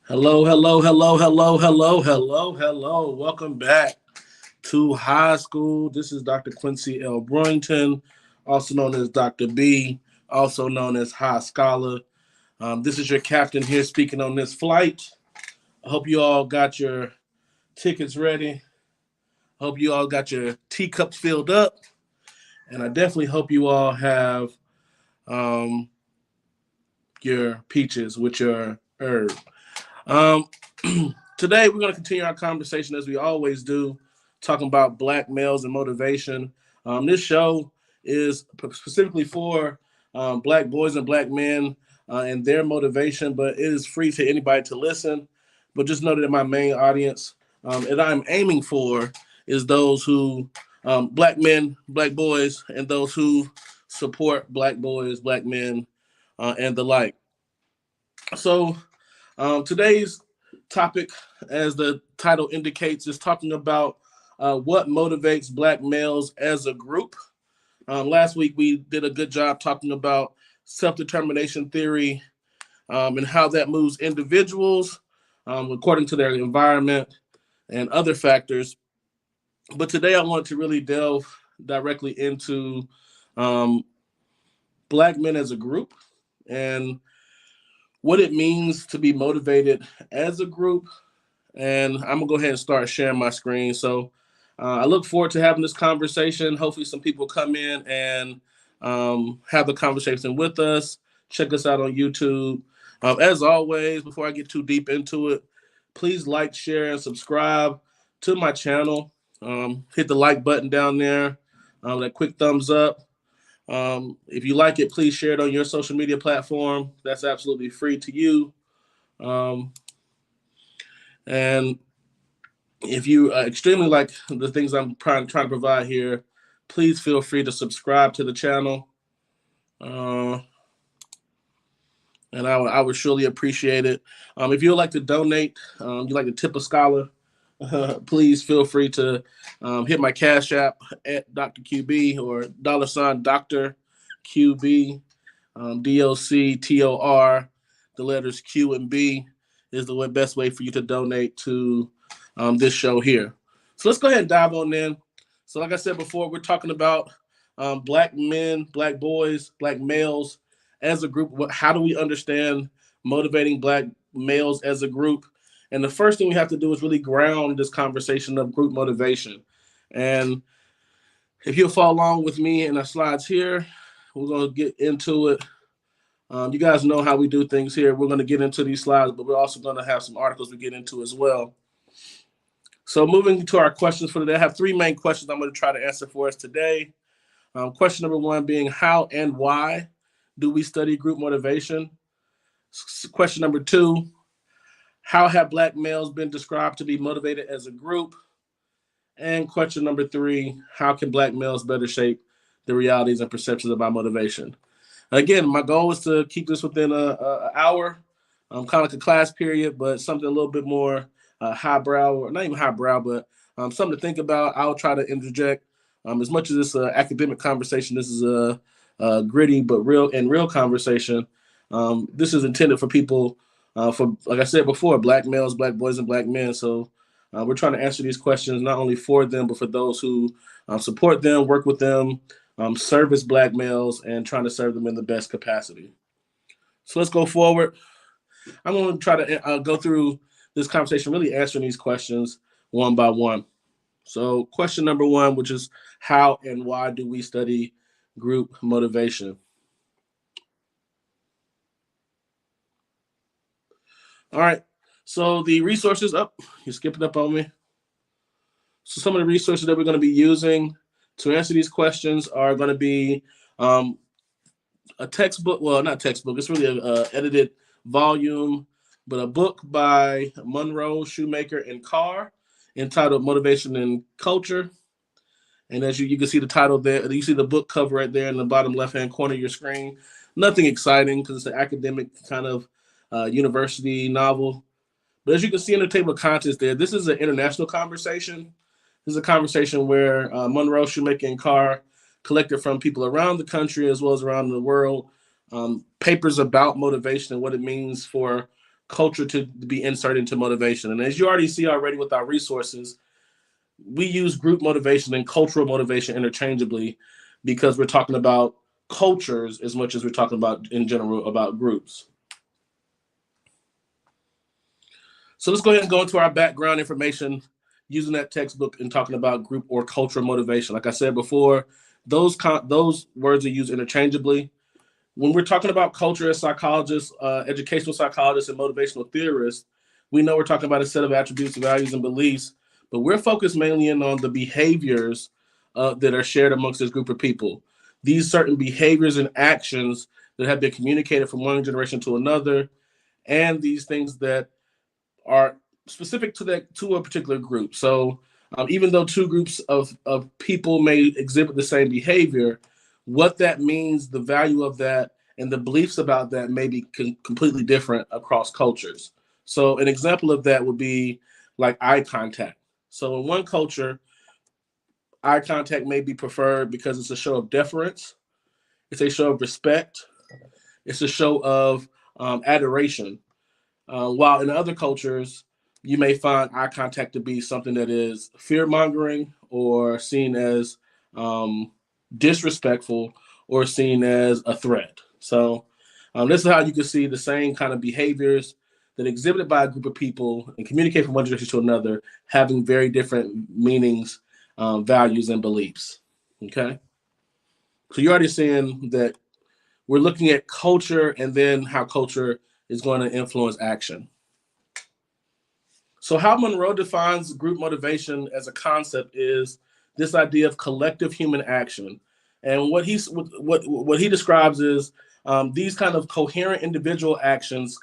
Hello, hello, hello, hello, hello, hello, hello. Welcome back to high school. This is Dr. Quincy Brewington, also known as Dr. B, also known as High Scholar. This is your captain here speaking on this flight. I hope you all got your tickets ready. Hope you all got your teacups filled up. And I definitely hope you all have um, your peaches with your herb. Um, Today, we're going to continue our conversation as we always do, talking about black males and motivation. This show is specifically for black boys and black men and their motivation, but it is free to anybody to listen. But just know that my main audience that I'm aiming for is those who, black men, black boys, and those who support black boys, black men, and the like. So, today's topic, as the title indicates, is talking about what motivates black males as a group. Last week, we did a good job talking about self determination theory and how that moves individuals according to their environment and other factors. But today, I wanted to really delve directly into um, black men as a group and what it means to be motivated as a group. And I'm gonna go ahead and start sharing my screen. So I look forward to having this conversation. Hopefully, some people come in and have the conversation with us. Check us out on YouTube. As always, before I get too deep into it, please like, share, and subscribe to my channel. Hit the like button down there, that quick thumbs up. If you like it, please share it on your social media platform. That's absolutely free to you. Um, and if you extremely like the things I'm trying to provide here, please feel free to subscribe to the channel. Uh, and I would surely appreciate it. If you would like to donate, you'd like to tip a scholar, please feel free to hit my Cash App at Dr. QB or $ Dr. QB, DOCTOR, the letters Q and B is the best way for you to donate to this show here. So let's go ahead and dive on in. So, like I said before, we're talking about black men, black boys, black males as a group. How do we understand motivating black males as a group? And the first thing we have to do is really ground this conversation of group motivation. And if you'll follow along with me in the slides here, we're going to get into it. You guys know how we do things here. We're going to get into these slides, but we're also going to have some articles we get into as well. So moving to our questions for today, I have three main questions I'm going to try to answer for us today. Question number one being, how and why do we study group motivation? Question number two, how have black males been described to be motivated as a group? And question number three, how can black males better shape the realities and perceptions of our motivation? Again, my goal is to keep this within an hour, kind of like a class period, but something a little bit more highbrow, or not even highbrow, but something to think about. I'll try to interject. As much as this academic conversation, this is a gritty but real conversation. This is intended for people, for, like I said before, black males, black boys, and black men. So we're trying to answer these questions not only for them, but for those who support them, work with them, service black males, and trying to serve them in the best capacity. So let's go forward. I'm going to try to go through this conversation, really answering these questions one by one. So question number one, which is, how and why do we study group motivation? All right. So the resources up, you're skipping up on me. So some of the resources that we're going to be using to answer these questions are going to be a textbook. Well, not textbook. It's really a edited volume, but a book by Monroe, Shoemaker, and Carr entitled Motivation and Culture. And as you can see the title there, you see the book cover right there in the bottom left-hand corner of your screen. Nothing exciting because it's an academic kind of university novel. But as you can see in the table of contents there, this is an international conversation. This is a conversation where Monroe, Shoemaker, and Carr collected from people around the country as well as around the world papers about motivation and what it means for culture to be inserted into motivation. And as you already see already with our resources, we use group motivation and cultural motivation interchangeably because we're talking about cultures as much as we're talking about in general about groups. So let's go ahead and go into our background information using that textbook and talking about group or cultural motivation. Like I said before, those words are used interchangeably. When we're talking about culture as psychologists, educational psychologists, and motivational theorists, we know we're talking about a set of attributes, values, and beliefs, but we're focused mainly in on the behaviors that are shared amongst this group of people. These certain behaviors and actions that have been communicated from one generation to another, and these things that are specific to a particular group. So even though two groups of people may exhibit the same behavior, what that means, the value of that, and the beliefs about that may be completely different across cultures. So an example of that would be like eye contact. So in one culture, eye contact may be preferred because it's a show of deference, it's a show of respect, it's a show of adoration. While in other cultures, you may find eye contact to be something that is fear mongering or seen as disrespectful or seen as a threat. So this is how you can see the same kind of behaviors that exhibited by a group of people and communicate from one generation to another, having very different meanings, values, and beliefs. Okay. So you're already seeing that we're looking at culture and then how culture is going to influence action. So how Monroe defines group motivation as a concept is this idea of collective human action. And what he describes is these kind of coherent individual actions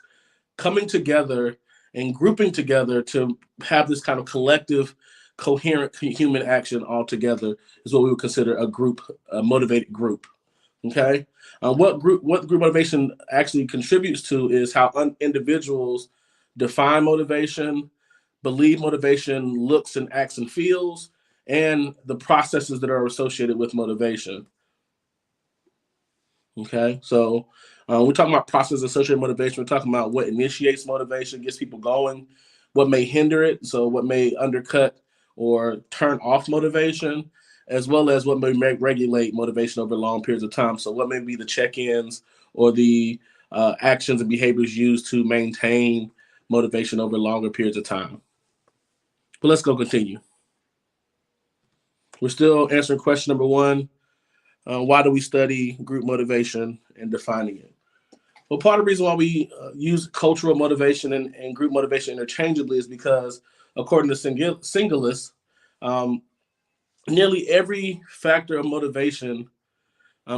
coming together and grouping together to have this kind of collective, coherent human action all together is what we would consider a motivated group. Okay, what group motivation actually contributes to is how individuals define motivation, believe motivation looks and acts and feels, and the processes that are associated with motivation. Okay, so we're talking about processes associated with motivation. We're talking about what initiates motivation, gets people going, what may hinder it, so what may undercut or turn off motivation, as well as what may regulate motivation over long periods of time. So what may be the check-ins or the actions and behaviors used to maintain motivation over longer periods of time. But let's go continue. We're still answering question number one. Why do we study group motivation and defining it? Well, part of the reason why we use cultural motivation and group motivation interchangeably is because, according to Singulus, nearly every factor of motivation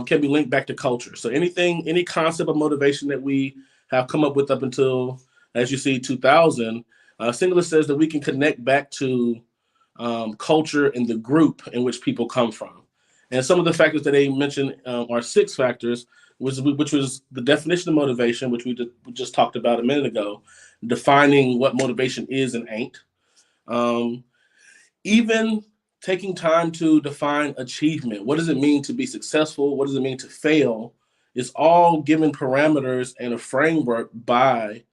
can be linked back to culture. So any concept of motivation that we have come up with up until, as you see, 2000, Singulus says that we can connect back to culture and the group in which people come from. And some of the factors that they mentioned are 6 factors, which was the definition of motivation, which we just talked about a minute ago, defining what motivation is and ain't. Even taking time to define achievement. What does it mean to be successful? What does it mean to fail? It's all given parameters and a framework by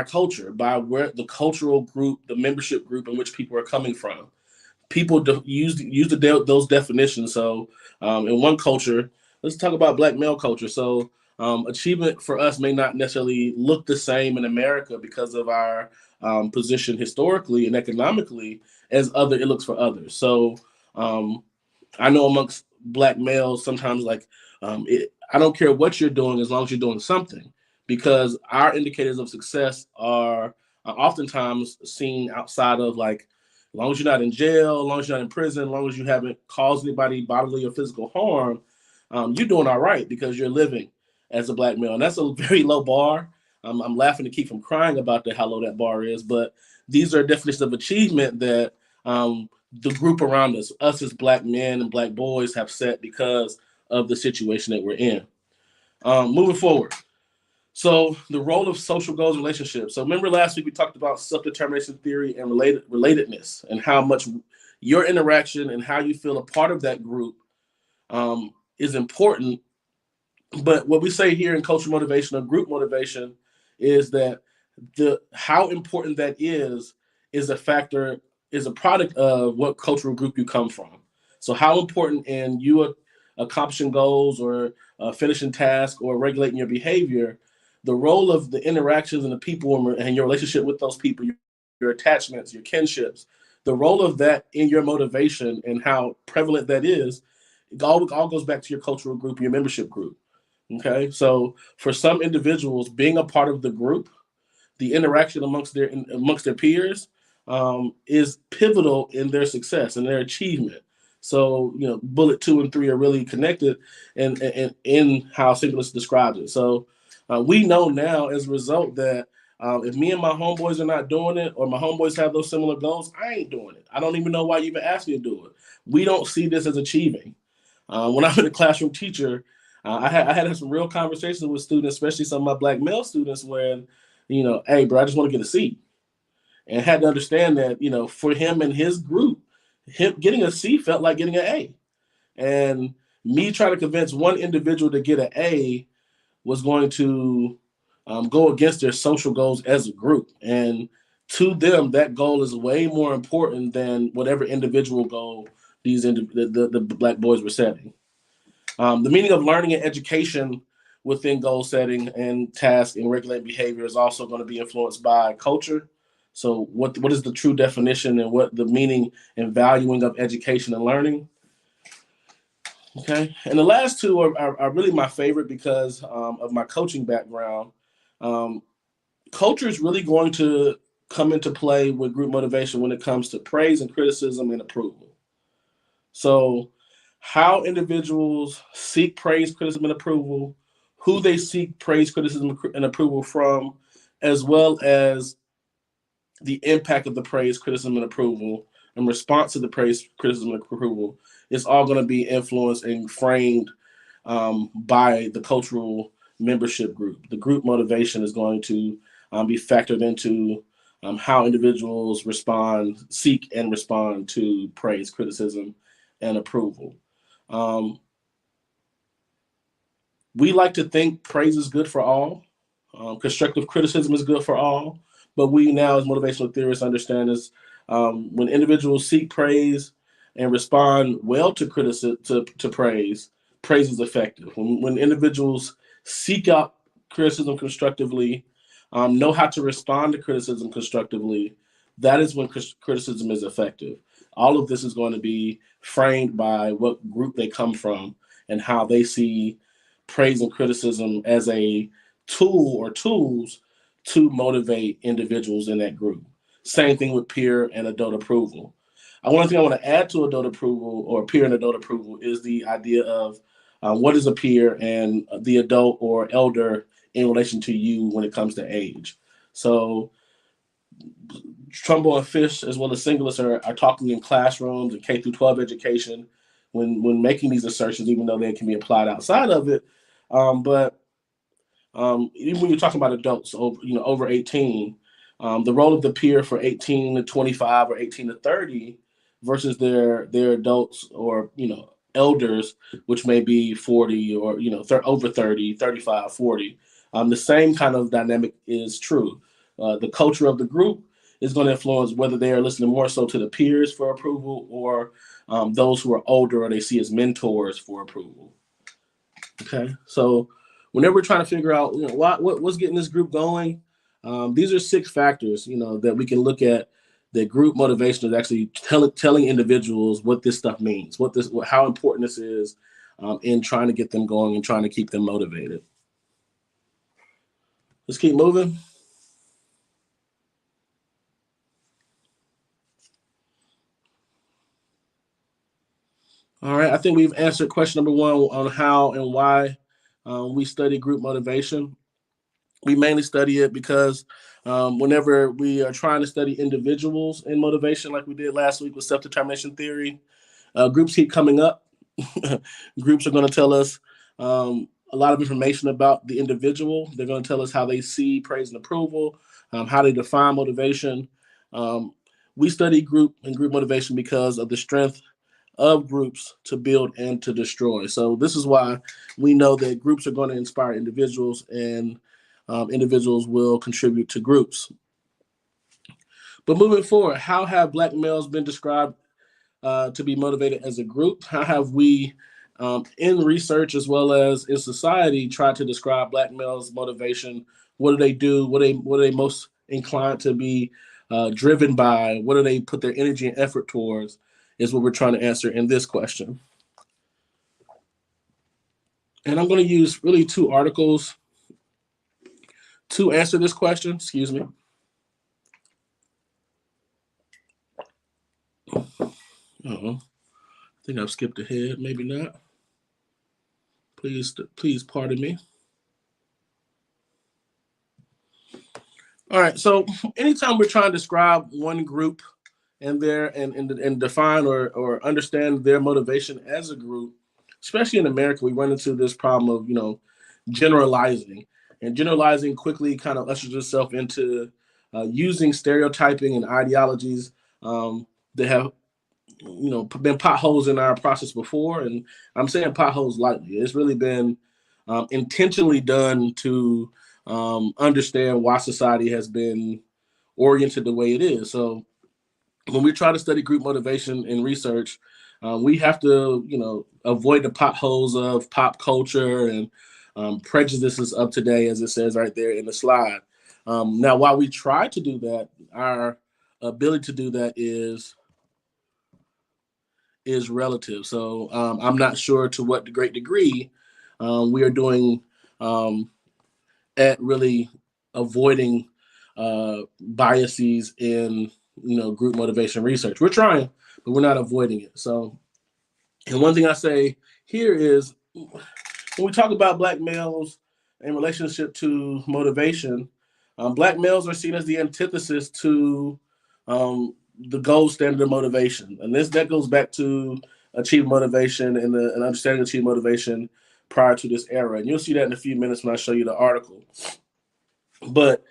culture, by where the cultural group, the membership group in which people are coming from. People use those definitions. So in one culture, let's talk about Black male culture. So achievement for us may not necessarily look the same in America because of our position historically and economically as it looks for others. So I know amongst Black males, sometimes I don't care what you're doing as long as you're doing something, because our indicators of success are oftentimes seen outside of as long as you're not in jail, as long as you're not in prison, as long as you haven't caused anybody bodily or physical harm, you're doing all right because you're living as a Black male. And that's a very low bar. I'm laughing to keep from crying about how low that bar is, but these are definitions of achievement that the group around us as Black men and Black boys have set because of the situation that we're in. Moving forward. So the role of social goals and relationships. So remember last week we talked about self-determination theory and relatedness and how much your interaction and how you feel a part of that group is important. But what we say here in cultural motivation or group motivation is that how important that is a factor, is a product of what cultural group you come from. So how important in you accomplishing goals or finishing tasks or regulating your behavior, the role of the interactions and the people and your relationship with those people, your attachments, your kinships, the role of that in your motivation and how prevalent that is, it all goes back to your cultural group, your membership group. Okay, so for some individuals, being a part of the group, the interaction amongst their peers, is pivotal in their success and their achievement. So, bullet 2 and 3 are really connected in how Singleness describes it. So we know now as a result that if me and my homeboys are not doing it, or my homeboys have those similar goals, I ain't doing it. I don't even know why you even asked me to do it. We don't see this as achieving. When I'm in a classroom teacher, I had some real conversations with students, especially some of my Black male students, when, hey, bro, I just want to get a C. And had to understand that, for him and his group, him getting a C felt like getting an A. And me trying to convince one individual to get an A was going to go against their social goals as a group. And to them, that goal is way more important than whatever individual goal the Black boys were setting. The meaning of learning and education within goal setting and task and regulating behavior is also going to be influenced by culture. So what is the true definition and what the meaning and valuing of education and learning? Okay. And the last two are really my favorite because of my coaching background. Culture is really going to come into play with group motivation when it comes to praise and criticism and approval. So how individuals seek praise, criticism, and approval, who they seek praise, criticism, and approval from, as well as the impact of the praise, criticism, and approval in response to the praise, criticism, and approval, is all going to be influenced and framed by the cultural membership group. The group motivation is going to be factored into how individuals seek and respond to praise, criticism, and approval. We like to think praise is good for all. Constructive criticism is good for all. But we now, as motivational theorists, understand is when individuals seek praise and respond well to criticism, to praise is effective. When individuals seek out criticism constructively, know how to respond to criticism constructively, that is when criticism is effective. All of this is going to be framed by what group they come from and how they see praise and criticism as a tool or tools to motivate individuals in that group. Same thing with peer and adult approval. One thing I want to add to adult approval or peer and adult approval is the idea of what is a peer and the adult or elder in relation to you when it comes to age. So Trumbull and Fish, as well as Singleness, are talking in classrooms and K through 12 education when making these assertions, even though they can be applied outside of it. But even when you're talking about adults over 18, the role of the peer for 18 to 25 or 18 to 30 versus their adults or elders, which may be 40 or over 30, 35, 40. The same kind of dynamic is true. The culture of the group is going to influence whether they are listening more so to the peers for approval or those who are older or they see as mentors for approval. Okay, so whenever we're trying to figure out what's getting this group going, these are 6 factors that we can look at. The group motivation is actually telling individuals what this stuff means, how important this is in trying to get them going and trying to keep them motivated. Let's keep moving. All right, I think we've answered question number 1 on how and why we study group motivation. We mainly study it because whenever we are trying to study individuals in motivation, like we did last week with self-determination theory, groups keep coming up. Groups are going to tell us a lot of information about the individual. They're going to tell us how they see praise and approval, how they define motivation. We study group and group motivation because of the strength of groups to build and to destroy. So this is why we know that groups are going to inspire individuals, and individuals will contribute to groups. But moving forward, how have Black males been described to be motivated as a group? How have we, in research as well as in society, tried to describe Black males' motivation? What do they do? What are they most inclined to be driven by? What do they put their energy and effort towards? Is what we're trying to answer in this question. And I'm going to use really two articles to answer this question. Excuse me. I think I've skipped ahead. Maybe not. Please pardon me. All right. So anytime we're trying to describe one group and define or understand their motivation as a group, especially in America, we run into this problem of generalizing, and generalizing quickly kind of ushers itself into using stereotyping and ideologies that have been potholes in our process before. And I'm saying potholes lightly. It's really been intentionally done to understand why society has been oriented the way it is. So when we try to study group motivation in research, we have to avoid the potholes of pop culture and prejudices of today, as it says right there in the slide. Now, while we try to do that, our ability to do that is relative. So I'm not sure to what great degree we are doing at really avoiding biases in group motivation research. We're trying, but we're not avoiding it. So, and one thing I say here is when we talk about Black males in relationship to motivation, Black males are seen as the antithesis to the gold standard of motivation. And that goes back to achieve motivation and understanding achieve motivation prior to this era. And you'll see that in a few minutes when I show you the article. But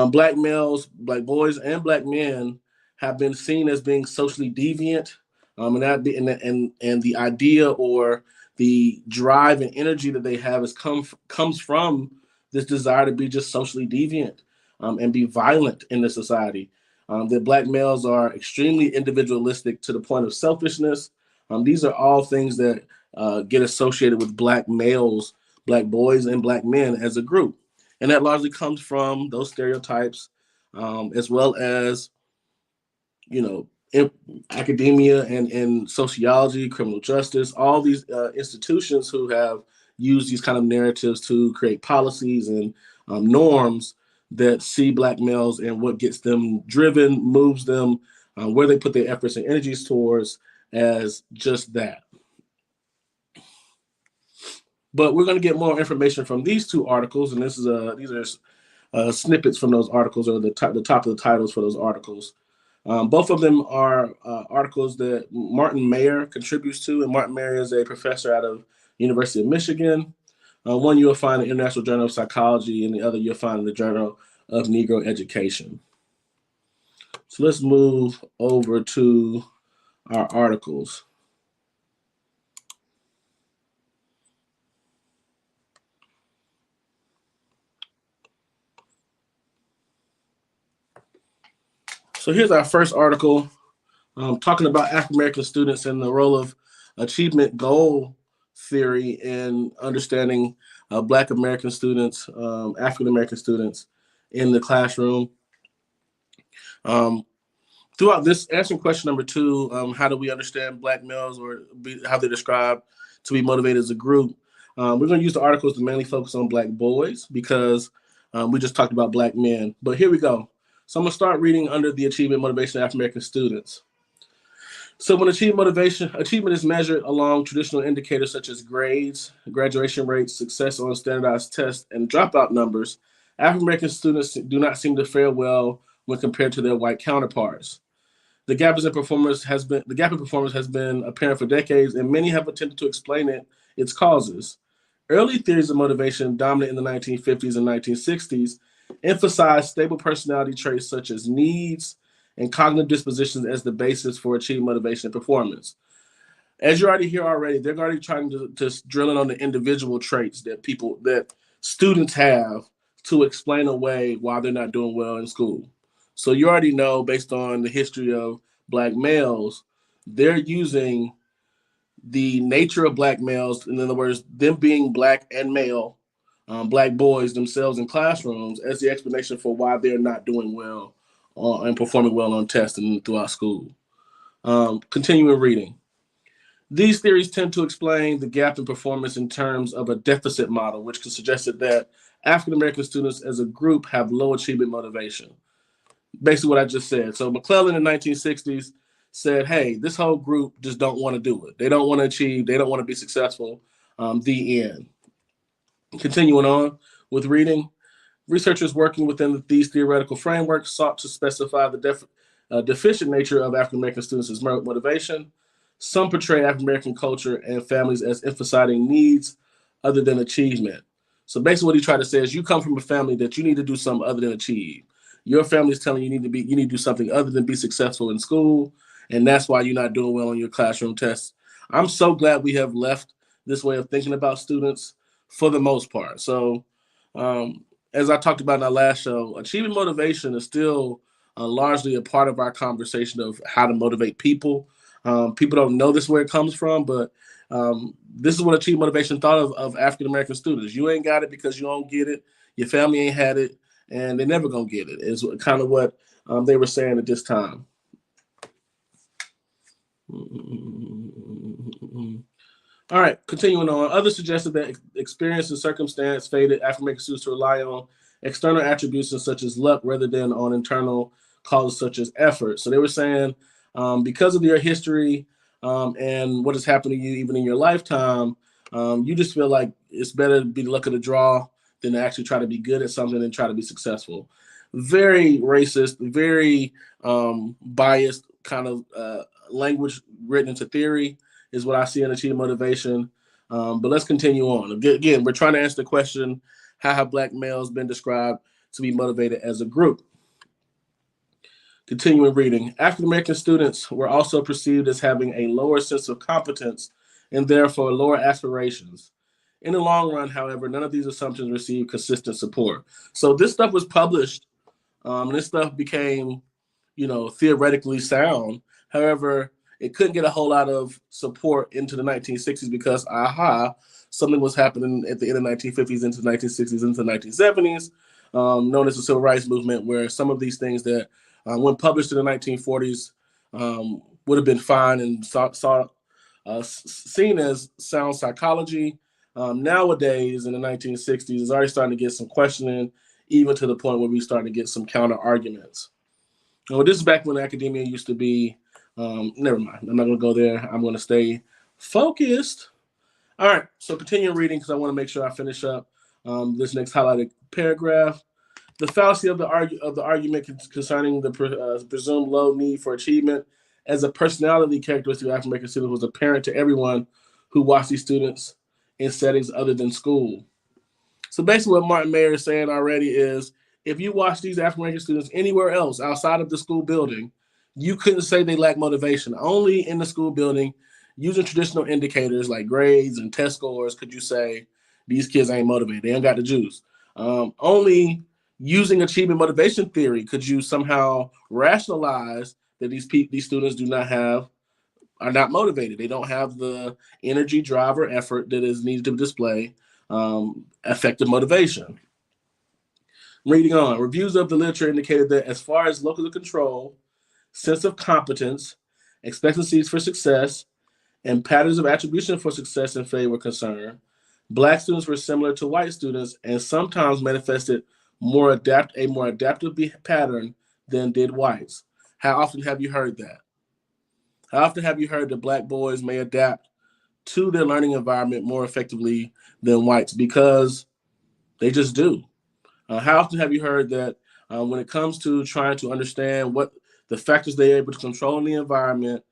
Black males, Black boys, and Black men have been seen as being socially deviant, and the idea or the drive and energy that they have comes from this desire to be just socially deviant and be violent in the society. That Black males are extremely individualistic to the point of selfishness. These are all things that get associated with Black males, Black boys, and Black men as a group. And that largely comes from those stereotypes, as well as, in academia and sociology, criminal justice, all these institutions who have used these kind of narratives to create policies and norms that see Black males and what gets them driven, moves them, where they put their efforts and energies towards as just that. But we're going to get more information from these two articles, and these are snippets from those articles, or the top of the titles for those articles. Both of them are articles that Martin Mayer contributes to, and Martin Mayer is a professor out of University of Michigan. One you'll find in the International Journal of Psychology, and the other you'll find in the Journal of Negro Education. So let's move over to our articles. So here's our first article talking about African American students and the role of achievement goal theory in understanding Black American students, African American students in the classroom. Throughout this, answering question number 2, how do we understand Black males or how they're described to be motivated as a group? We're going to use the articles to mainly focus on Black boys because we just talked about Black men. But here we go. So I'm going to start reading under the achievement motivation of African American students. So when achievement is measured along traditional indicators such as grades, graduation rates, success on standardized tests, and dropout numbers, African American students do not seem to fare well when compared to their white counterparts. The gap in performance has been apparent for decades, and many have attempted to explain its causes. Early theories of motivation, dominant in the 1950s and 1960s, emphasized stable personality traits such as needs and cognitive dispositions as the basis for achieving motivation and performance. As you already hear they're already trying to drill in on the individual traits that students have to explain away why they're not doing well in school. So you already know, based on the history of Black males, they're using the nature of Black males, in other words, them being Black and male, Black boys themselves in classrooms, as the explanation for why they're not doing well and performing well on tests and throughout school. Continuing reading. These theories tend to explain the gap in performance in terms of a deficit model, which suggested that African American students as a group have low achievement motivation. Basically what I just said. So McClellan in the 1960s said, hey, this whole group just don't want to do it. They don't want to achieve. They don't want to be successful. The end. Continuing on with reading. Researchers working within these theoretical frameworks sought to specify the deficient nature of African American students' motivation. Some portray African American culture and families as emphasizing needs other than achievement. So basically, what he tried to say is, you come from a family that you need to do something other than achieve. Your family is telling you you need to do something other than be successful in school, and that's why you're not doing well on your classroom tests. I'm so glad we have left this way of thinking about students for the most part. So, as I talked about in our last show, achievement motivation is still largely a part of our conversation of how to motivate people. People don't know this where it comes from, but this is what achievement motivation thought of African American students. You ain't got it because you don't get it. Your family ain't had it, and they're never gonna get it. Is kind of what they were saying at this time. All right, continuing on. Others suggested that experience and circumstance favored African American students to rely on external attributes such as luck rather than on internal causes such as effort. So they were saying because of your history and what has happened to you even in your lifetime, you just feel like it's better to be the luck of the draw than to actually try to be good at something and try to be successful. Very racist, very biased kind of language written into theory is what I see in achievement motivation. But let's continue on. Again, we're trying to answer the question, how have Black males been described to be motivated as a group? Continuing reading. African American students were also perceived as having a lower sense of competence and therefore lower aspirations. In the long run, however, none of these assumptions received consistent support. So this stuff was published. This stuff became, theoretically sound. However, it couldn't get a whole lot of support into the 1960s because, something was happening at the end of the 1950s into the 1960s into the 1970s, known as the Civil Rights Movement, where some of these things that, when published in the 1940s, would have been fine and seen as sound psychology. Nowadays, in the 1960s, it's already starting to get some questioning, even to the point where we starting to get some counter arguments. Well, this is back when academia used to be. Never mind. I'm not going to go there. I'm going to stay focused. All right. So continue reading because I want to make sure I finish up this next highlighted paragraph. The fallacy of the argument concerning the presumed low need for achievement as a personality characteristic of African American students was apparent to everyone who watched these students in settings other than school. So basically what Martin Mayer is saying already is, if you watch these African American students anywhere else outside of the school building, you couldn't say they lack motivation. Only in the school building, using traditional indicators like grades and test scores, could you say these kids ain't motivated. They ain't got the juice. Only using achievement motivation theory could you somehow rationalize that these students are not motivated. They don't have the energy, drive, or effort that is needed to display effective motivation. Reading on. Reviews of the literature indicated that as far as locus of control, sense of competence, expectancies for success, and patterns of attribution for success and failure were concerned, Black students were similar to white students and sometimes manifested a more adaptive pattern than did whites. How often have you heard that? How often have you heard that Black boys may adapt to their learning environment more effectively than whites? Because they just do. How often have you heard that when it comes to trying to understand what the factors they're able to control in the environment,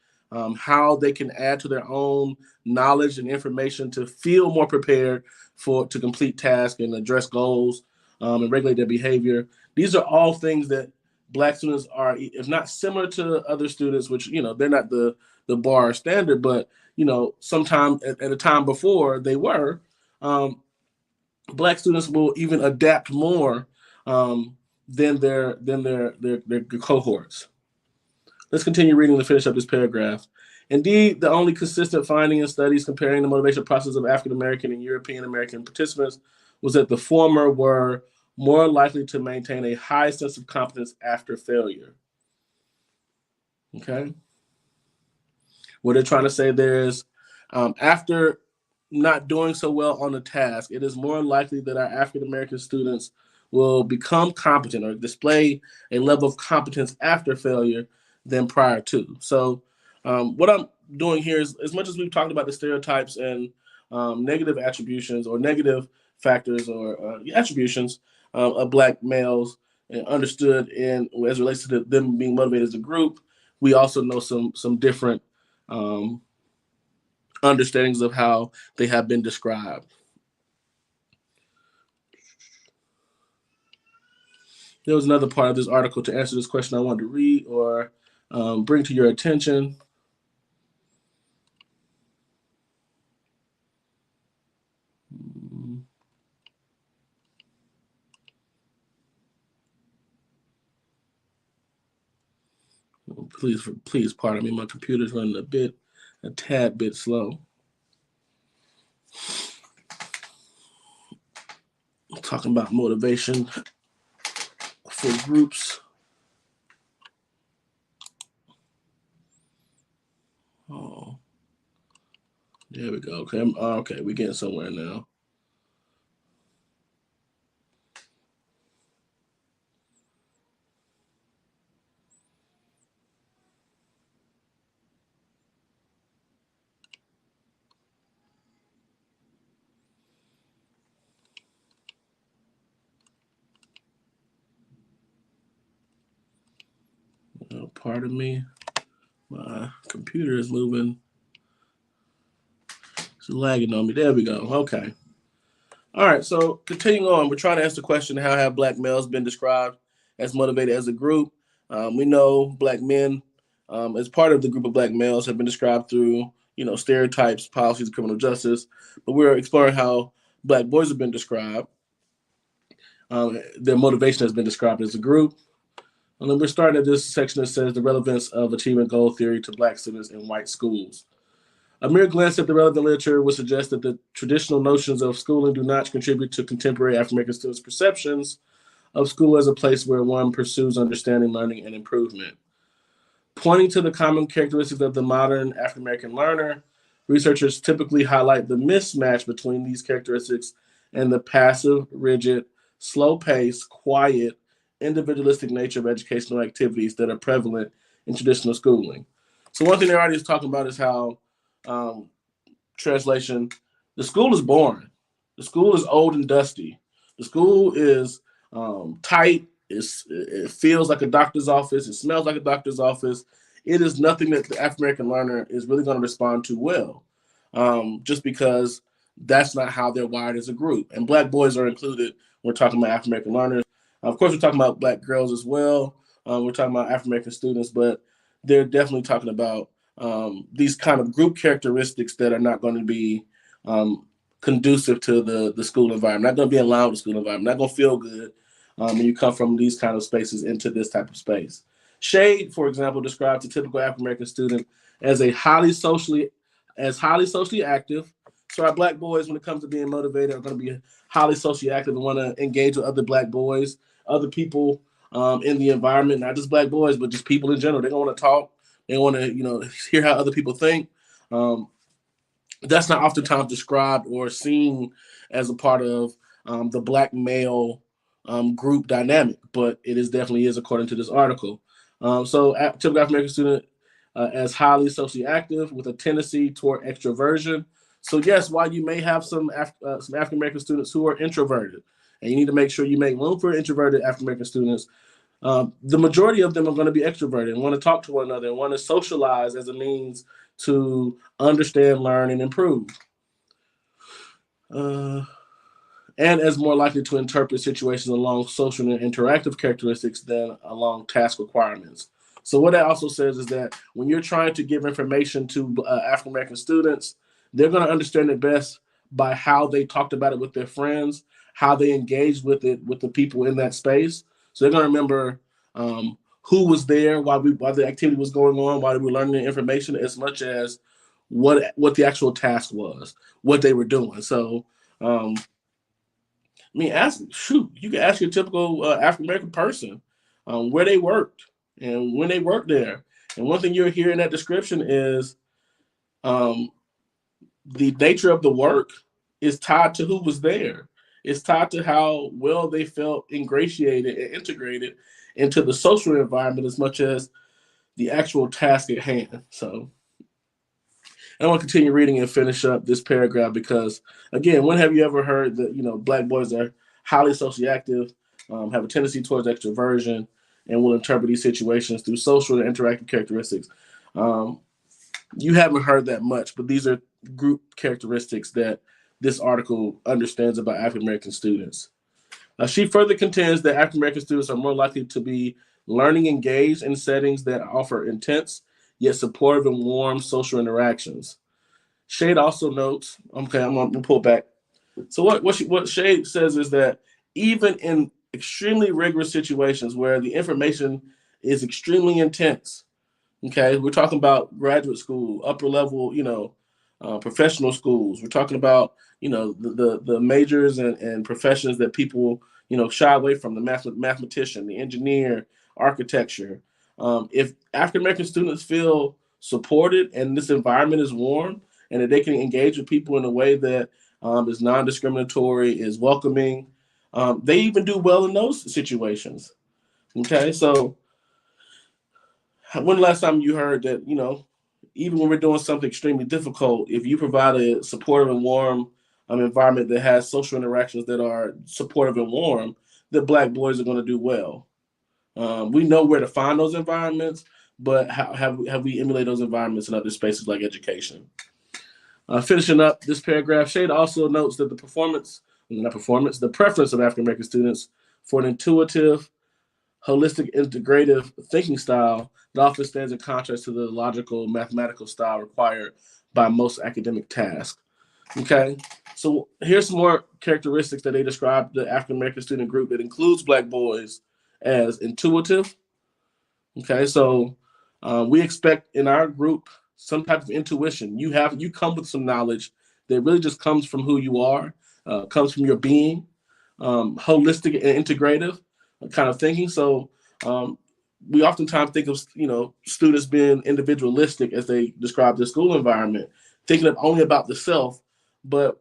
how they can add to their own knowledge and information to feel more prepared to complete tasks and address goals and regulate their behavior? These are all things that Black students are, if not similar to other students, which, they're not the bar standard, but, sometime at a time before they were. Black students will even adapt more than their cohorts. Let's continue reading to finish up this paragraph. Indeed, the only consistent finding in studies comparing the motivation process of African American and European American participants was that the former were more likely to maintain a high sense of competence after failure. Okay? What they're trying to say there is after not doing so well on a task, it is more likely that our African American students will become competent or display a level of competence after failure than prior to. So, what I'm doing here is, as much as we've talked about the stereotypes and negative attributions or negative factors or attributions of Black males and understood in as it relates to them being motivated as a group, we also know some different um, understandings of how they have been described. There was another part of this article to answer this question I wanted to read or bring to your attention. Please pardon me. My computer's running a tad bit slow. I'm talking about motivation for groups. Oh, there we go. Okay, we're getting somewhere now. Pardon me. My computer is moving. It's lagging on me. There we go. Okay. All right. So continuing on, we're trying to ask the question: how have Black males been described as motivated as a group? We know Black men, as part of the group of Black males, have been described through stereotypes, policies of criminal justice. But we're exploring how Black boys have been described. Their motivation has been described as a group. And then we're starting at this section that says the relevance of achievement goal theory to Black students in white schools. A mere glance at the relevant literature would suggest that the traditional notions of schooling do not contribute to contemporary African American students' perceptions of school as a place where one pursues understanding, learning, and improvement. Pointing to the common characteristics of the modern African American learner, researchers typically highlight the mismatch between these characteristics and the passive, rigid, slow paced, quiet, individualistic nature of educational activities that are prevalent in traditional schooling. So, one thing they're already talking about is how translation, the school is boring. The school is old and dusty. The school is tight. It feels like a doctor's office. It smells like a doctor's office. It is nothing that the African American learner is really going to respond to well, just because that's not how they're wired as a group. And Black boys are included. We're talking about African American learners. Of course, we're talking about Black girls as well. We're talking about African American students, but they're definitely talking about these kind of group characteristics that are not going to be conducive to the school environment, not going to be allowed in the school environment, not going to feel good when you come from these kind of spaces into this type of space. Shade, for example, describes a typical African American student as highly socially active. So our Black boys, when it comes to being motivated, are going to be highly socially active and want to engage with other Black boys, other people in the environment, not just Black boys, but just people in general. They're going to want to talk. They want to, hear how other people think. That's not oftentimes described or seen as a part of the Black male group dynamic, but it definitely is according to this article. So, typical African American student as highly socially active with a tendency toward extroversion. So, yes, while you may have some African American students who are introverted, and you need to make sure you make room for introverted African American students, the majority of them are going to be extroverted and want to talk to one another and want to socialize as a means to understand, learn, and improve. And as more likely to interpret situations along social and interactive characteristics than along task requirements. So what that also says is that when you're trying to give information to African American students, they're going to understand it best by how they talked about it with their friends, how they engaged with it, with the people in that space. So they're going to remember who was there while the activity was going on, while they were learning the information, as much as what the actual task was, what they were doing. So, you can ask your typical African American person where they worked and when they worked there. And one thing you'll hear in that description is the nature of the work is tied to who was there. It's tied to how well they felt ingratiated and integrated into the social environment as much as the actual task at hand. So I want to continue reading and finish up this paragraph because, again, when have you ever heard that, Black boys are highly socioactive, have a tendency towards extroversion, and will interpret these situations through social and interactive characteristics? You haven't heard that much, but these are group characteristics that this article understands about African American students. She further contends that African American students are more likely to be learning engaged in settings that offer intense yet supportive and warm social interactions. Shade also notes, okay, I'm going to pull back. So what Shade says is that even in extremely rigorous situations where the information is extremely intense, okay, we're talking about graduate school, upper level, professional schools. We're talking about, the majors and professions that people, shy away from, the mathematician, the engineer, architecture. If African American students feel supported and this environment is warm and that they can engage with people in a way that is non-discriminatory, is welcoming, they even do well in those situations. Okay, so when the last time you heard that, even when we're doing something extremely difficult, if you provide a supportive and warm environment that has social interactions that are supportive and warm, the Black boys are going to do well. We know where to find those environments, but have we emulated those environments in other spaces like education? Finishing up this paragraph, Shade also notes that the preference of African American students for an intuitive, holistic, integrative thinking style that often stands in contrast to the logical, mathematical style required by most academic tasks. Okay, so here's some more characteristics that they describe the African American student group that includes Black boys as intuitive. Okay, so we expect in our group some type of intuition. You come with some knowledge that really just comes from who you are, comes from your being, holistic and integrative kind of thinking. So we oftentimes think of students being individualistic as they describe their school environment, thinking of only about the self. But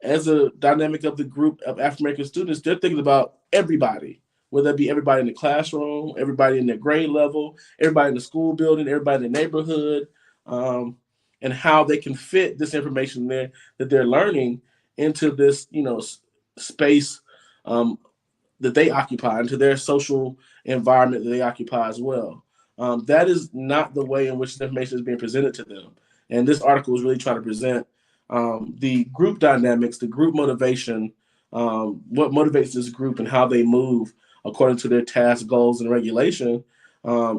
as a dynamic of the group of African American students, they're thinking about everybody, whether it be everybody in the classroom, everybody in their grade level, everybody in the school building, everybody in the neighborhood, and how they can fit this information there that they're learning into this, space that they occupy, into their social environment that they occupy as well. That is not the way in which the information is being presented to them. And this article is really trying to present the group dynamics, the group motivation, what motivates this group and how they move according to their task, goals, and regulation,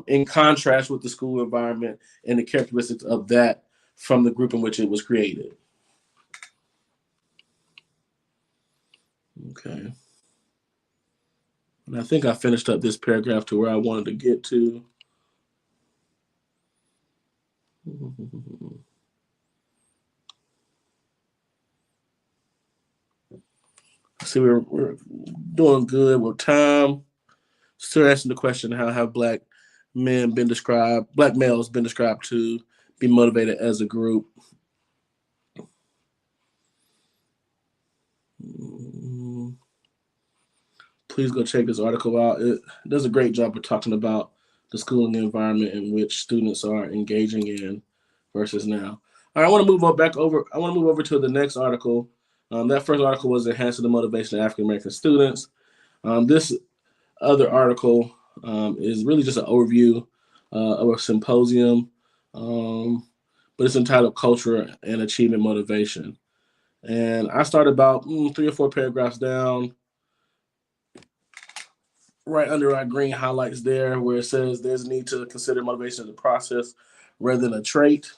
in contrast with the school environment and the characteristics of that from the group in which it was created. Okay. And I think I finished up this paragraph to where I wanted to get to. See, we're doing good with time. Still asking the question, how have Black males been described to be motivated as a group? Please go check this article out. It does a great job of talking about the schooling environment in which students are engaging in versus now. All right, I want to move over to the next article. That first article was Enhancing the Motivation of African American Students. This other article is really just an overview of a symposium, but it's entitled Culture and Achievement Motivation. And I started about 3 or 4 paragraphs down, right under our green highlights there, where it says there's a need to consider motivation as a process rather than a trait.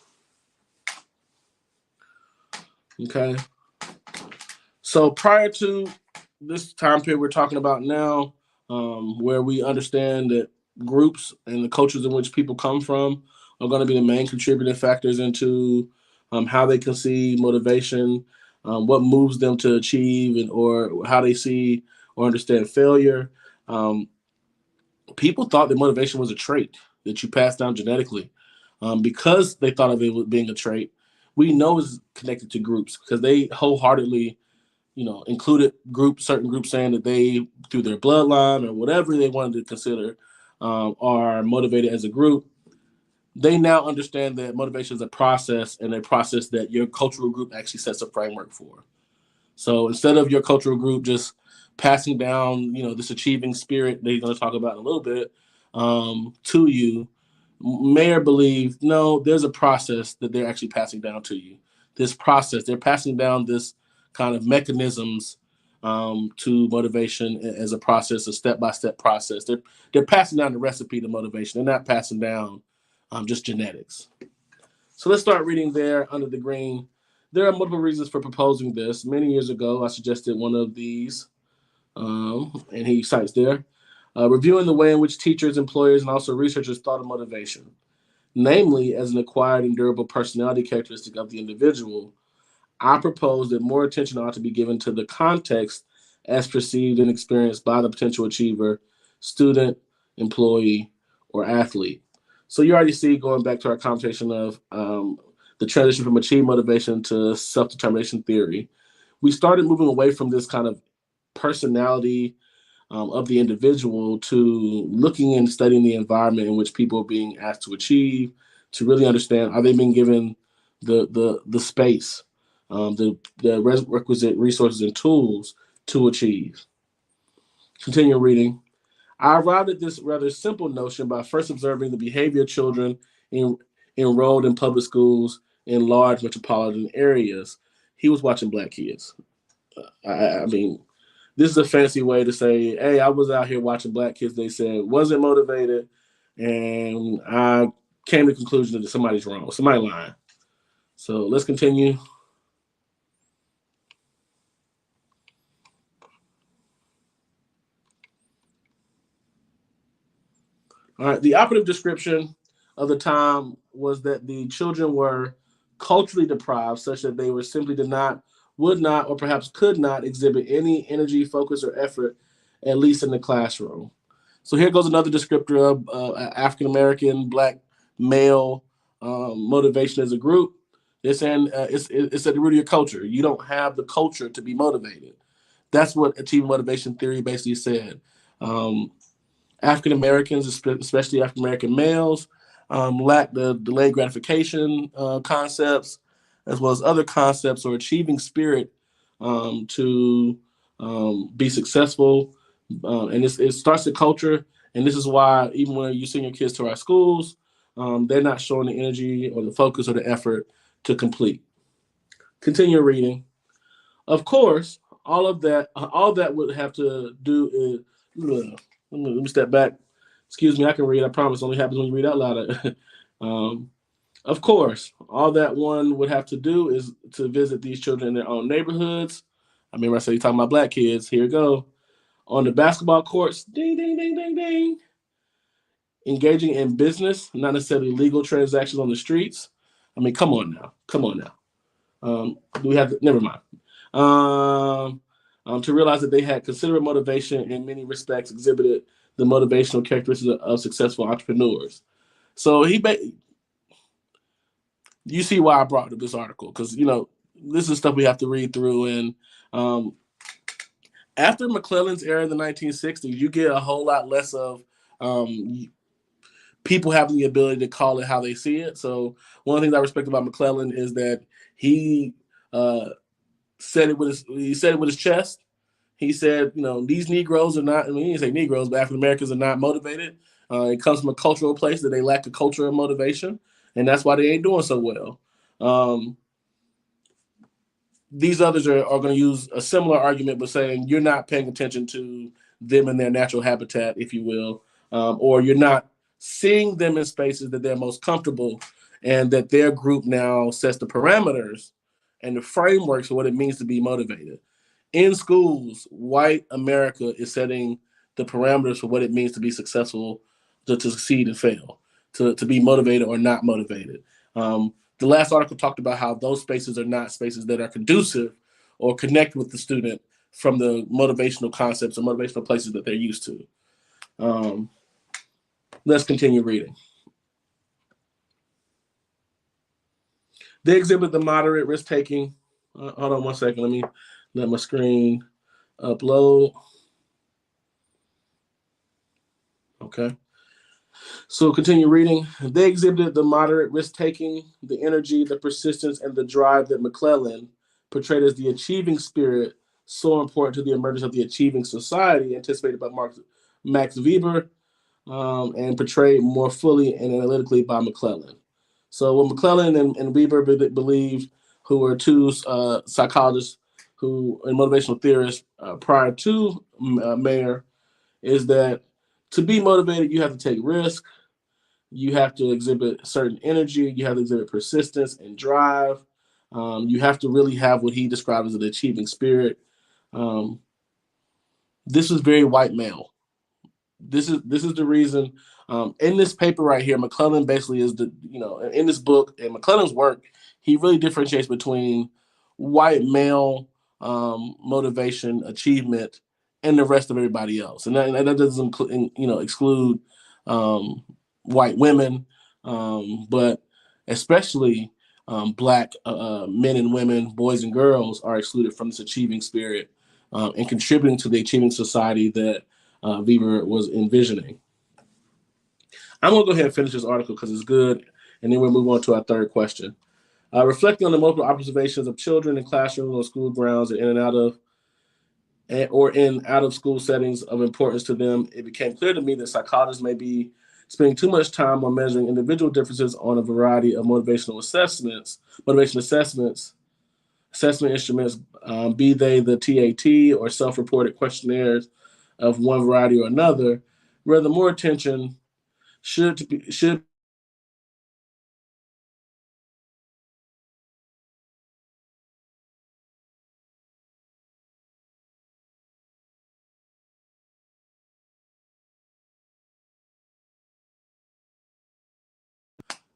Okay. So prior to this time period we're talking about now, where we understand that groups and the cultures in which people come from are going to be the main contributing factors into how they conceive motivation, what moves them to achieve, and or how they see or understand failure. Um, People thought that motivation was a trait that you pass down genetically. Because they thought of it being a trait, we know it's connected to groups because they wholeheartedly, included certain groups saying that they, through their bloodline or whatever they wanted to consider, are motivated as a group. They now understand that motivation is a process and a process that your cultural group actually sets a framework for. So instead of your cultural group just passing down, this achieving spirit that you're going to talk about in a little bit, to you, may or believe, no, there's a process that they're actually passing down to you. This process, they're passing down this kind of mechanisms to motivation as a process, a step-by-step process. They're passing down the recipe to motivation. They're not passing down just genetics. So let's start reading there under the green. There are multiple reasons for proposing this. Many years ago, I suggested one of these, and he cites there, reviewing the way in which teachers, employers, and also researchers thought of motivation, namely as an acquired and durable personality characteristic of the individual. I propose that more attention ought to be given to the context as perceived and experienced by the potential achiever, student, employee, or athlete. So you already see, going back to our conversation of the transition from achieved motivation to self-determination theory, we started moving away from this kind of personality of the individual to looking and studying the environment in which people are being asked to achieve, to really understand, are they being given the space, the requisite resources and tools to achieve. Continue reading. I arrived at this rather simple notion by first observing the behavior of children enrolled in public schools in large metropolitan areas. He was watching black kids. I mean, this is a fancy way to say, hey, I was out here watching black kids, they said, wasn't motivated, and I came to the conclusion that somebody's wrong, somebody lying. So let's continue. All right. The operative description of the time was that the children were culturally deprived, such that they were simply did not, would not, or perhaps could not exhibit any energy, focus, or effort, at least in the classroom. So here goes another descriptor of African American, black male motivation as a group. They're saying it's at the root of your culture. You don't have the culture to be motivated. That's what achieving motivation theory basically said. Um, African Americans, especially African American males, lack the delayed gratification concepts, as well as other concepts or achieving spirit to be successful. And it starts the culture. And this is why, even when you send your kids to our schools, they're not showing the energy or the focus or the effort to complete. Continue reading. Of course, all that would have to do is, let me step back. Excuse me, I can read. I promise. It only happens when you read out loud. Of course, all that one would have to do is to visit these children in their own neighborhoods. I remember I said you're talking about black kids. Here we go. On the basketball courts, ding, ding, ding, ding, ding. Engaging in business, not necessarily legal transactions on the streets. I mean, come on now. Come on now. Do we have to, never mind. To realize that they had considerable motivation in many respects, exhibited the motivational characteristics of successful entrepreneurs. So you see why I brought up this article, because this is stuff we have to read through. And after McClellan's era in the 1960s, you get a whole lot less of people having the ability to call it how they see it. So one of the things I respect about McClellan is that he said it with his chest. He said, these Negroes are not, I mean, he didn't say Negroes, but African Americans are not motivated. It comes from a cultural place that they lack a culture of motivation, and that's why they ain't doing so well. These others are going to use a similar argument, but saying you're not paying attention to them in their natural habitat, if you will, or you're not seeing them in spaces that they're most comfortable, and that their group now sets the parameters and the frameworks for what it means to be motivated. In schools, white America is setting the parameters for what it means to be successful, to succeed and fail, to be motivated or not motivated. The last article talked about how those spaces are not spaces that are conducive or connect with the student from the motivational concepts or motivational places that they're used to. Let's continue reading. They exhibit the moderate risk taking. Hold on one second. Let me let my screen upload. Okay. So continue reading. They exhibited the moderate risk taking, the energy, the persistence, and the drive that McClellan portrayed as the achieving spirit, so important to the emergence of the achieving society, anticipated by Max Weber, and portrayed more fully and analytically by McClellan. So what McClellan and Weber believed, who were two psychologists who and motivational theorists prior to Mayer, is that to be motivated, you have to take risk. You have to exhibit certain energy. You have to exhibit persistence and drive. You have to really have what he described as an achieving spirit. Um, this is very white male. This is the reason. In this paper right here, McClellan basically is in this book and McClellan's work, he really differentiates between white male motivation, achievement, and the rest of everybody else, and that doesn't exclude white women, but especially black men and women, boys and girls are excluded from this achieving spirit and contributing to the achieving society that Weber was envisioning. I'm going to go ahead and finish this article because it's good, and then we'll move on to our third question. Reflecting on the multiple observations of children in classrooms, on school grounds, and in out of school settings of importance to them, it became clear to me that psychologists may be spending too much time on measuring individual differences on a variety of motivation assessment instruments, be they the TAT or self-reported questionnaires of one variety or another. Rather, more attention should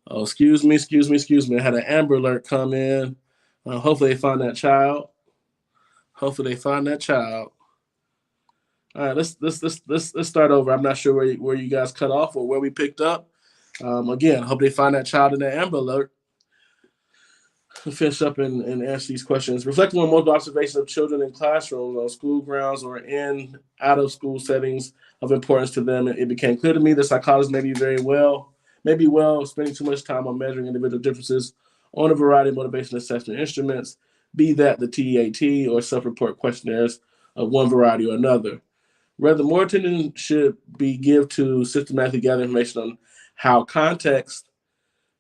Oh, excuse me. I had an Amber Alert come in. Hopefully they find that child. Hopefully they find that child. All right, let's start over. I'm not sure where you guys cut off or where we picked up. Again, I hope they find that child in that Amber Alert. Finish up and answer these questions. Reflecting on multiple observations of children in classrooms, on school grounds, or in out of school settings of importance to them, it became clear to me that psychologists may be spending too much time on measuring individual differences on a variety of motivation assessment instruments, be that the TEAT or self-report questionnaires of one variety or another. Rather, more attention should be given to systematically gather information on how context,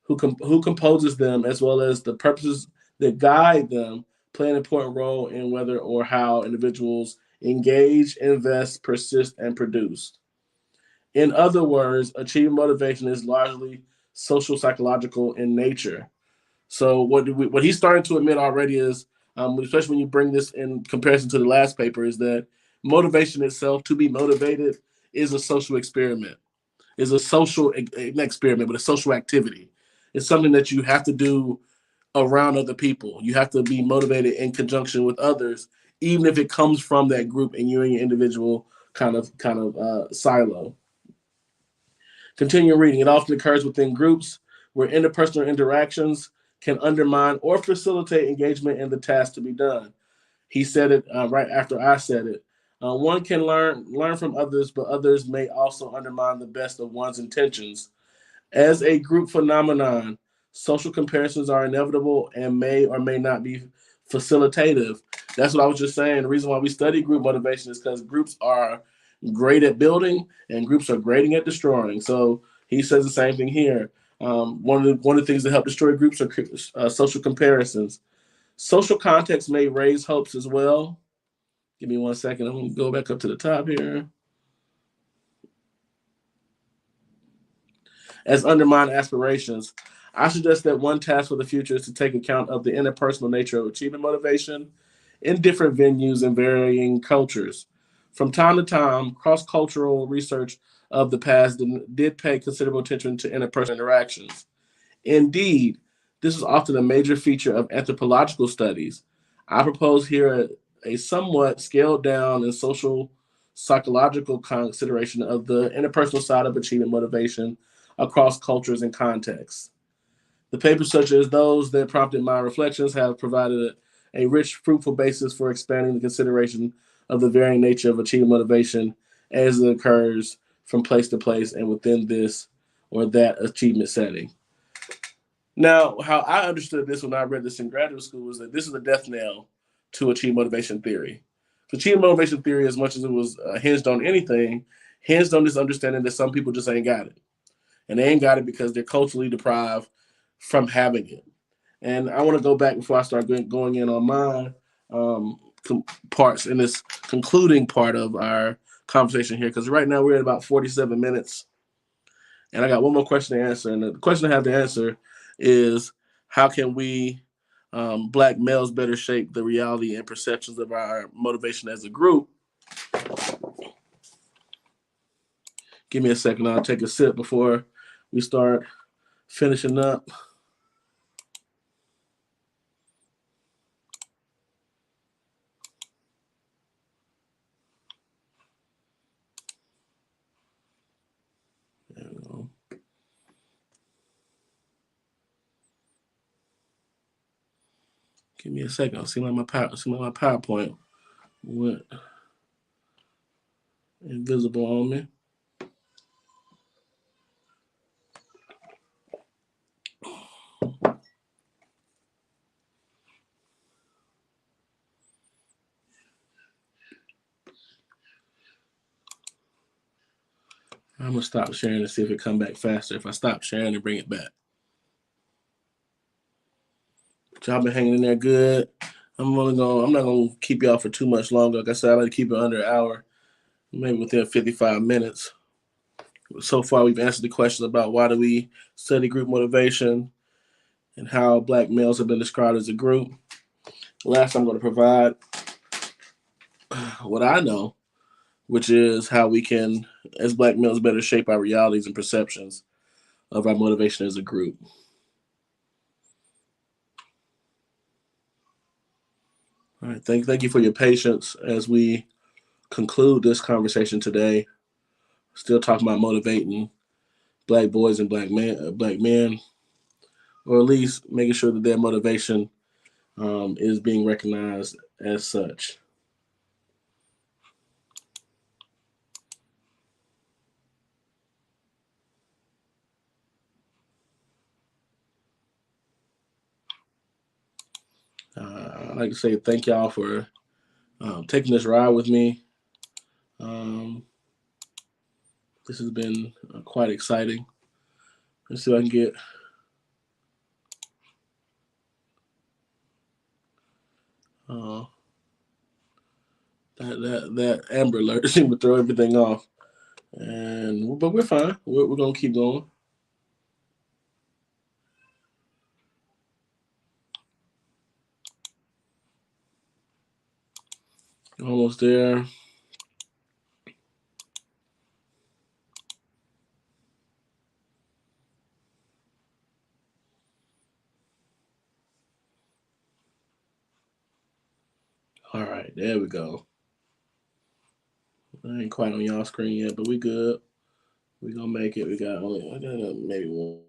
who composes them, as well as the purposes that guide them, play an important role in whether or how individuals engage, invest, persist, and produce. In other words, achieving motivation is largely social psychological in nature. So what he's starting to admit already is, especially when you bring this in comparison to the last paper, is that motivation itself, to be motivated, is a social experiment. Is a social an experiment, but a social activity. It's something that you have to do around other people. You have to be motivated in conjunction with others, even if it comes from that group and you're in your individual kind of silo. Continue reading. It often occurs within groups where interpersonal interactions can undermine or facilitate engagement in the task to be done. He said it right after I said it. One can learn from others, but others may also undermine the best of one's intentions. As a group phenomenon, social comparisons are inevitable and may or may not be facilitative. That's what I was just saying. The reason why we study group motivation is because groups are great at building and groups are great at destroying. So he says the same thing here. One of the things that help destroy groups are social comparisons. Social context may raise hopes as well. Give me 1 second. I'm going to go back up to the top here. As undermine aspirations. I suggest that one task for the future is to take account of the interpersonal nature of achievement motivation. in different venues and varying cultures. From time to time, cross-cultural research of the past did pay considerable attention to interpersonal interactions. Indeed, this is often a major feature of anthropological studies. I propose here a somewhat scaled down and social psychological consideration of the interpersonal side of achievement motivation across cultures and contexts. The papers, such as those that prompted my reflections, have provided a rich, fruitful basis for expanding the consideration of the varying nature of achievement motivation as it occurs from place to place and within this or that achievement setting. Now, how I understood this when I read this in graduate school was that this is a death knell to achievement motivation theory. Achievement motivation theory, as much as it was hinged on anything, hinged on this understanding that some people just ain't got it. And they ain't got it because they're culturally deprived from having it. And I want to go back before I start going in on my parts in this concluding part of our conversation here, because right now we're at about 47 minutes. And I got one more question to answer. And the question I have to answer is, how can we, Black males, better shape the reality and perceptions of our motivation as a group? Give me a second. I'll take a sip before we start finishing up. There we go. Give me a second. I'll see my PowerPoint went invisible on me. I'm gonna stop sharing to see if it come back faster. If I stop sharing and bring it back. Y'all been hanging in there good. I'm not gonna keep y'all for too much longer. Like I said, I like to keep it under an hour, maybe within 55 minutes. So far, we've answered the questions about why do we study group motivation and how Black males have been described as a group. Last, I'm going to provide what I know, which is how we can, as Black males, better shape our realities and perceptions of our motivation as a group. All right, thank you for your patience as we conclude this conversation today. Still talking about motivating Black boys and Black men, or at least making sure that their motivation is being recognized as such. I'd like to say thank y'all for taking this ride with me. This has been quite exciting. Let's see if I can get that Amber Alert seemed to throw everything off, but we're fine. We're gonna keep going. Almost there. All right, there we go. I ain't quite on y'all screen yet, but we good. We gonna make it. We got maybe one.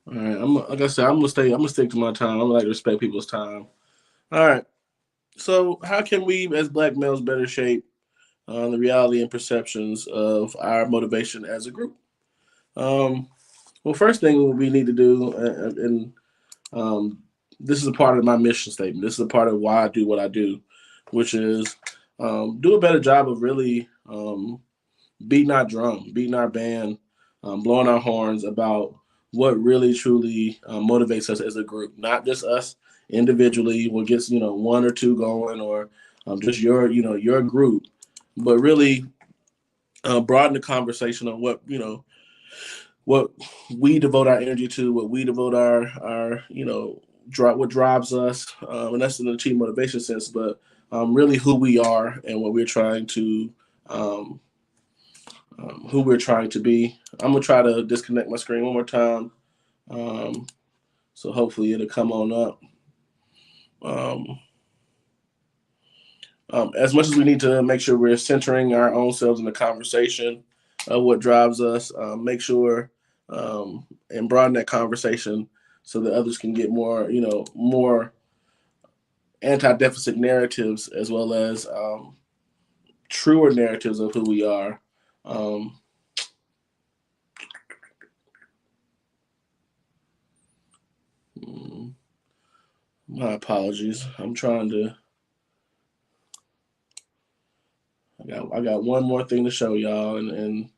All right, like I said, I'm gonna stick to my time. I'm gonna like to respect people's time. All right. So, how can we, as Black males, better shape the reality and perceptions of our motivation as a group? Well, first thing we need to do, and this is a part of my mission statement. This is a part of why I do what I do, which is do a better job of really beating our drum, beating our band, blowing our horns about what really truly motivates us as a group, not just us individually. What gets one or two going, or just your group, but really broaden the conversation on what we devote our energy to, what we devote our what drives us, and that's in the achieve motivation sense, but really who we are and what we're trying to um, who we're trying to be. I'm gonna try to disconnect my screen one more time, um, so hopefully it'll come on up. Um, as much as we need to make sure we're centering our own selves in the conversation of what drives us, make sure and broaden that conversation so that others can get more anti-deficit narratives as well as truer narratives of who we are. Um, my apologies. I'm trying to. I got one more thing to show y'all, and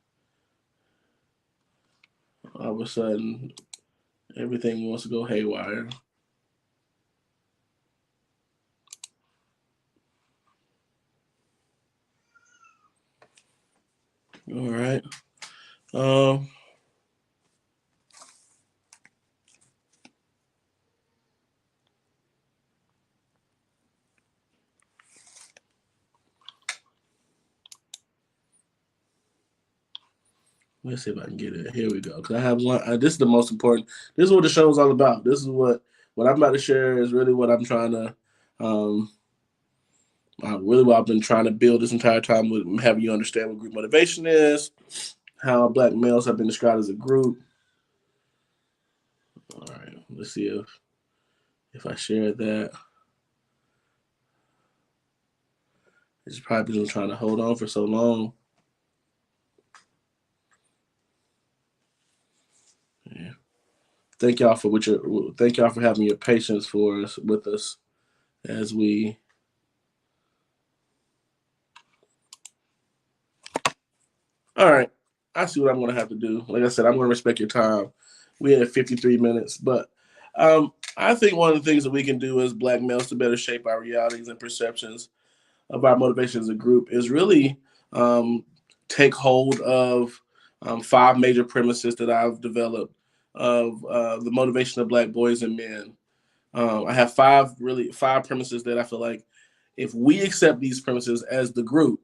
all of a sudden everything wants to go haywire. All right. Um, Let's see if I can get it. Here we go. Because I have one. This is the most important. This is what the show is all about. This is what I'm about to share is really what I'm trying to, really what I've been trying to build this entire time with having you understand what group motivation is, how Black males have been described as a group. All right. Let's see if I share that. It's probably been trying to hold on for so long. Yeah. Thank y'all for thank y'all for having your patience for us with us as we. All right, I see what I'm going to have to do. Like I said, I'm going to respect your time. We had 53 minutes, but I think one of the things that we can do as Black males to better shape our realities and perceptions of our motivation as a group is really um, take hold of five major premises that I've developed of the motivation of Black boys and men. I have five premises that I feel like if we accept these premises as the group,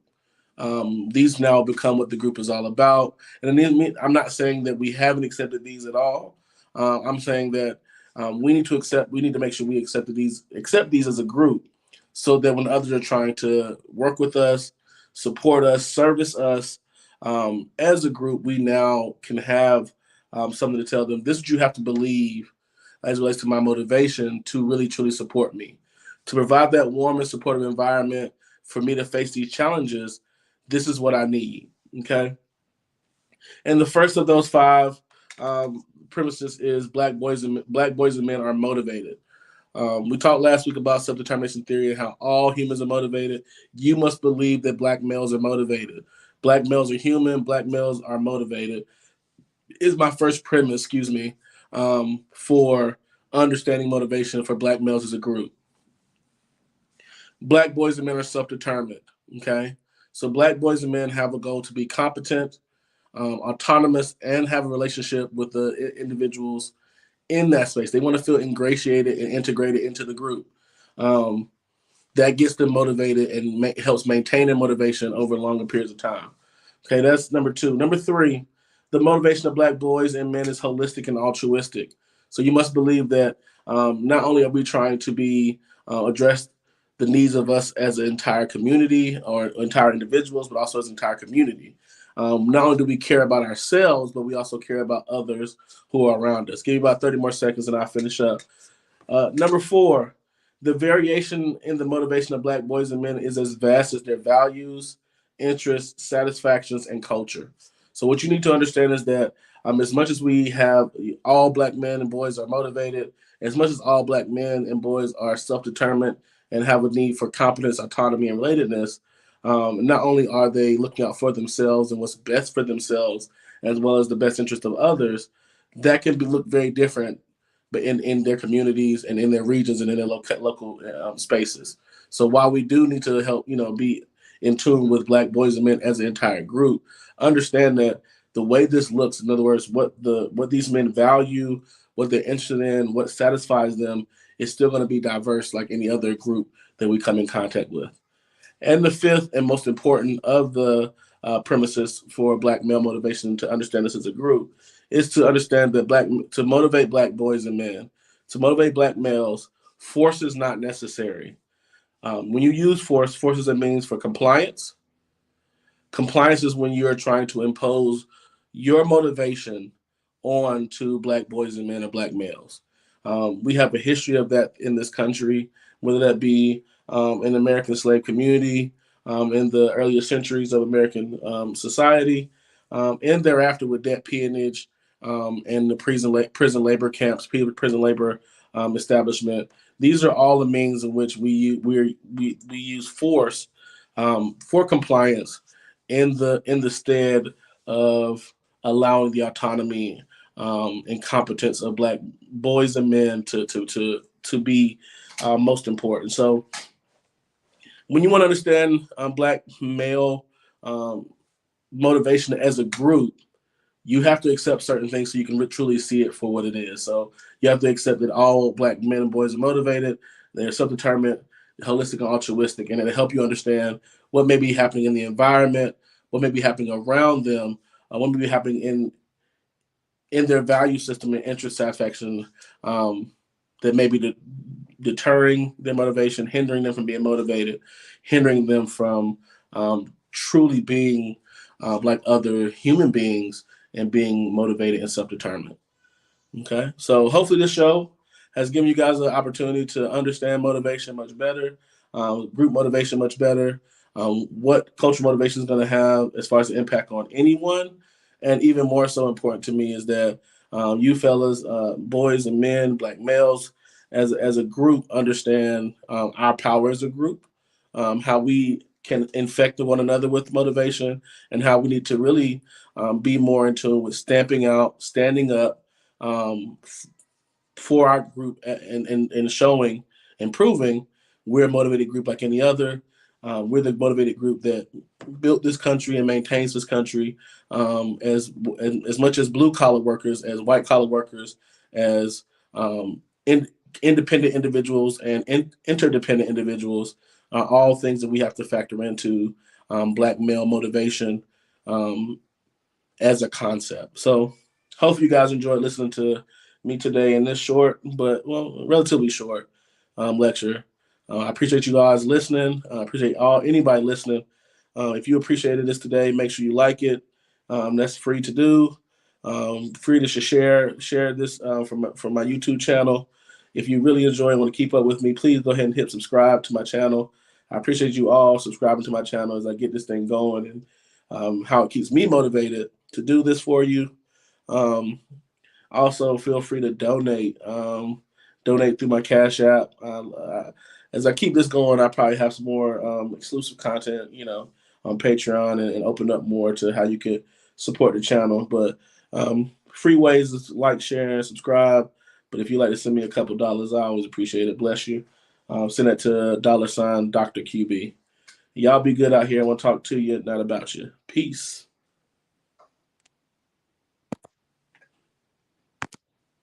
these now become what the group is all about. And I'm not saying that we haven't accepted these at all. I'm saying that we need to make sure we accept these as a group, so that when others are trying to work with us, support us, service us as a group, we now can have something to tell them. This is what you have to believe as it relates to my motivation to really truly support me, to provide that warm and supportive environment for me to face these challenges. This is what I need. Okay. And the first of those five premises is black boys and men are motivated. We talked last week about self-determination theory and how all humans are motivated. You must believe that Black males are motivated. Black males are human. Black males are motivated. Is my first premise, excuse me, for understanding motivation for Black males as a group. Black boys and men are self-determined. Okay, so Black boys and men have a goal to be competent, autonomous, and have a relationship with the individuals in that space. They want to feel ingratiated and integrated into the group. Um, that gets them motivated and helps maintain their motivation over longer periods of time. Okay, that's number two. Number three, the motivation of Black boys and men is holistic and altruistic. So you must believe that not only are we trying to be address the needs of us as an entire community or entire individuals, but also as an entire community. Not only do we care about ourselves, but we also care about others who are around us. Give me about 30 more seconds and I'll finish up. Number four, the variation in the motivation of Black boys and men is as vast as their values, interests, satisfactions, and culture. So what you need to understand is that as much as we have all Black men and boys are motivated, as much as all Black men and boys are self-determined and have a need for competence, autonomy, and relatedness, not only are they looking out for themselves and what's best for themselves, as well as the best interest of others, that can look very different but in their communities and in their regions and in their local spaces. So while we do need to help, be in tune with Black boys and men as an entire group, understand that the way this looks, in other words, what these men value, what they're interested in, what satisfies them, is still going to be diverse like any other group that we come in contact with. And the fifth and most important of the premises for Black male motivation to understand this as a group is to understand that to motivate Black boys and men, to motivate Black males, force is not necessary. When you use force, force is a means for compliance. Compliance is when you're trying to impose your motivation on to Black boys and men or Black males. We have a history of that in this country, whether that be in the American slave community, in the earlier centuries of American society, and thereafter with debt peonage and the prison labor camps, prison labor establishment. These are all the means in which we use force for compliance in the stead of allowing the autonomy and competence of Black boys and men to be most important. So when you want to understand Black male motivation as a group, you have to accept certain things so you can truly see it for what it is. So you have to accept that all Black men and boys are motivated. They're self-determined, holistic, and altruistic, and it'll help you understand what may be happening in the environment, what may be happening around them, what may be happening in their value system and interest satisfaction that may be deterring their motivation, hindering them from being motivated, hindering them from truly being like other human beings and being motivated and self-determined. Okay, so hopefully this show has given you guys an opportunity to understand motivation much better, group motivation much better, what cultural motivation is going to have as far as the impact on anyone. And even more so important to me is that you fellas, boys and men, Black males, as a group, understand our power as a group, how we can infect one another with motivation, and how we need to really be more in tune with standing up for our group and showing and proving we're a motivated group like any other. We're the motivated group that built this country and maintains this country, as much as blue collar workers, as white collar workers, as independent individuals and interdependent individuals are all things that we have to factor into Black male motivation as a concept. So hope you guys enjoyed listening to me today in this short, but relatively short lecture. I appreciate you guys listening. I appreciate anybody listening. If you appreciated this today, make sure you like it. That's free to do. Free to share this from my YouTube channel. If you really enjoy and want to keep up with me, please go ahead and hit subscribe to my channel. I appreciate you all subscribing to my channel as I get this thing going, and how it keeps me motivated to do this for you. Also, feel free to donate. Donate through my Cash App. As I keep this going, I probably have some more exclusive content, on Patreon, and open up more to how you could support the channel. But free ways is like, share, and subscribe. But if you'd like to send me a couple dollars, I always appreciate it. Bless you. Send that to $, Dr. QB. Y'all be good out here. I want to talk to you, not about you. Peace.